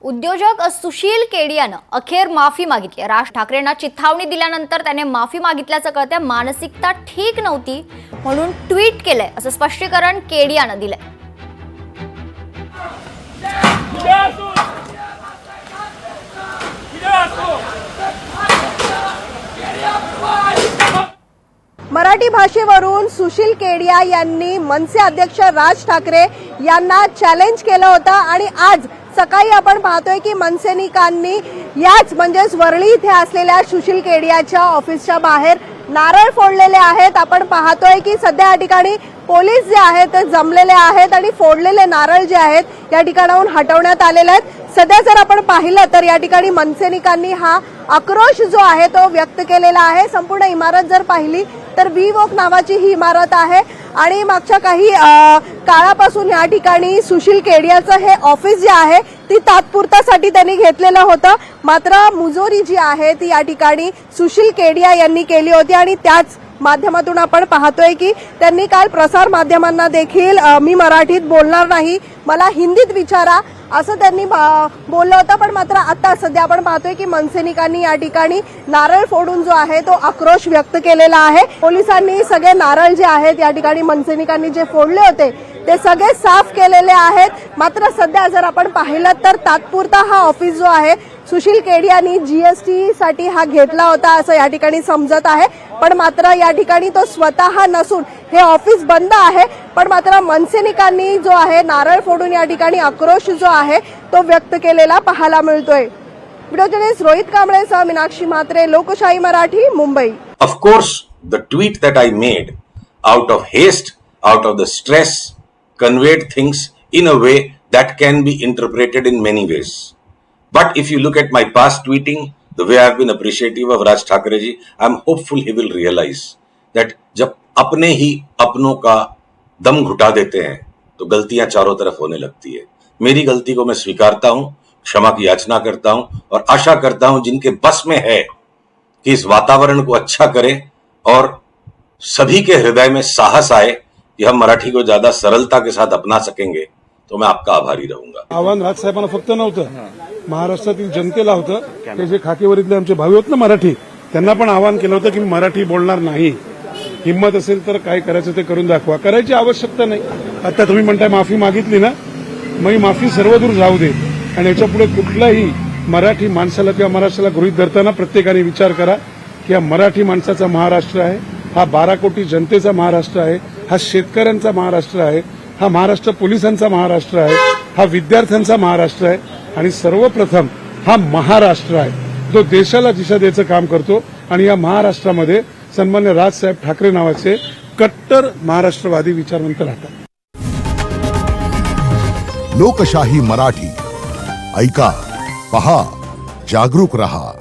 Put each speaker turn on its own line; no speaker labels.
उद्योजक सुशील केडियानं अखेर माफी मागितली। राज ठाकरेंना चिथावणी दिल्यानंतर त्याने माफी मागितल्याचं कळतंय। मानसिकता ठीक नव्हती म्हणून ट्विट केलंय असं स्पष्टीकरण केडियानं दिलंय।
मराठी भाषेवरून सुशील केडिया यांनी मनसे अध्यक्ष राज ठाकरे यांना चॅलेंज केलं होतं आणि आज सकाळी आपण पाहतोय की मनसैनिकांनी याच म्हणजेच वरळी इथे असलेल्या सुशील केडियाच्या ऑफिसच्या बाहेर नारळ फोडलेले आहेत। आपण पाहतोय की सध्या या ठिकाणी पोलीस जे आहेत ते जमलेले आहेत आणि फोडलेले नारळ जे आहेत या ठिकाणाहून हटवण्यात आलेले आहेत। सध्या जर आपण पाहिलं तर या ठिकाणी मनसैनिकांनी हा आक्रोश जो आहे तो व्यक्त केलेला आहे। संपूर्ण इमारत जर पाहिली तर व्ही वॉक नावाची ही इमारत आहे आणि मागच्या काही काळापासून या ठिकाणी सुशील केडियाचं हे ऑफिस जे आहे ती तात्पुरतासाठी त्यांनी घेतलेलं होतं। मात्र मुजोरी जी आहे ती या ठिकाणी सुशील केडिया यांनी केली होती आणि त्याच माध्यमातून आपण पाहतोय की त्यांनी काल प्रसार माध्यमांना देखील मी मराठीत बोलणार नाही, मला हिंदीत विचारा असं त्यांनी बोललं होतं। पण मात्र आता सध्या आपण पाहतोय की मनसैनिकांनी या ठिकाणी नारळ फोडून जो आहे तो आक्रोश व्यक्त केलेला आहे। पोलिसांनी सगळे नारळ जे आहेत या ठिकाणी मनसैनिकांनी जे फोडले होते ते सगळे साफ केलेले आहेत। मात्र सध्या जर आपण पाहिलं तर तात्पुरता हा ऑफिस जो आहे सुशील केडियानी जीएसटी साठी हा घेतला होता असं या ठिकाणी समजत आहे। पण मात्र या ठिकाणी तो स्वतः नसून हे ऑफिस बंद आहे। पण मात्र मनसैनिकांनी जो आहे नारळ फोडून या ठिकाणी आक्रोश जो आहे तो व्यक्त केलेला पाहायला मिळतोय। व्हिडिओ जर्नलिस्ट रोहित कांबळेसह मीनाक्षी म्हात्रे, लोकशाही Marathi, Mumbai.
Of course, the tweet that I made out of haste, out of the stress, conveyed things in a way that can be interpreted in many ways. But if you look at my past tweeting, the way I have been appreciative of Raj Thakre ji, I am hopeful he will realize that जब अपने ही अपनों का दम घुटा देते हैं तो गलतियां चारों तरफ होने लगती है। मेरी गलती को मैं स्वीकारता हूं, क्षमा की याचना करता हूं और आशा करता हूं जिनके बस में है कि इस वातावरण को अच्छा करें और सभी के हृदय में साहस आए कि हम मराठी को ज्यादा सरलता के साथ अपना सकेंगे, तो मैं आपका आभारी रहूंगा।
आव्हान राजसाहेबांना फक्त नव्हतं, महाराष्ट्रातील जनतेला होतं। ते जे खाकीवरीतले आमचे भाऊ आहेत ना मराठी, त्यांना पण आवाहन केलं होतं की मराठी बोलणार नाही, हिम्मत असेल तर काय करायचं ते करून दाखवा, करायची आवश्यकता नाही। आता तुम्ही म्हणताय माफी मागितली ना, मग माफी सर्वदूर जाऊ दे आणि याच्यापुढे कुठलाही मराठी माणसाला किंवा महाराष्ट्राला गृहीत धरताना प्रत्येकाने विचार करा की हा मराठी माणसाचा महाराष्ट्र आहे, हा 12 कोटी जनतेचा महाराष्ट्र आहे, हा शेतकऱ्यांचा महाराष्ट्र आहे, हा महाराष्ट्र पोलिसांचा महाराष्ट्र आहे, हा विद्यार्थ्यांचा महाराष्ट्र आहे आणि सर्वप्रथम हा महाराष्ट्र आहे जो देशाला दिशा द्यायचं काम करतो। आणि या महाराष्ट्रामध्ये सन्मान्य राजसाहेब ठाकरे नावाचे कट्टर महाराष्ट्रवादी विचारवंत राहतात।
लोकशाही मराठी ऐका, पहा, जागरूक रहा।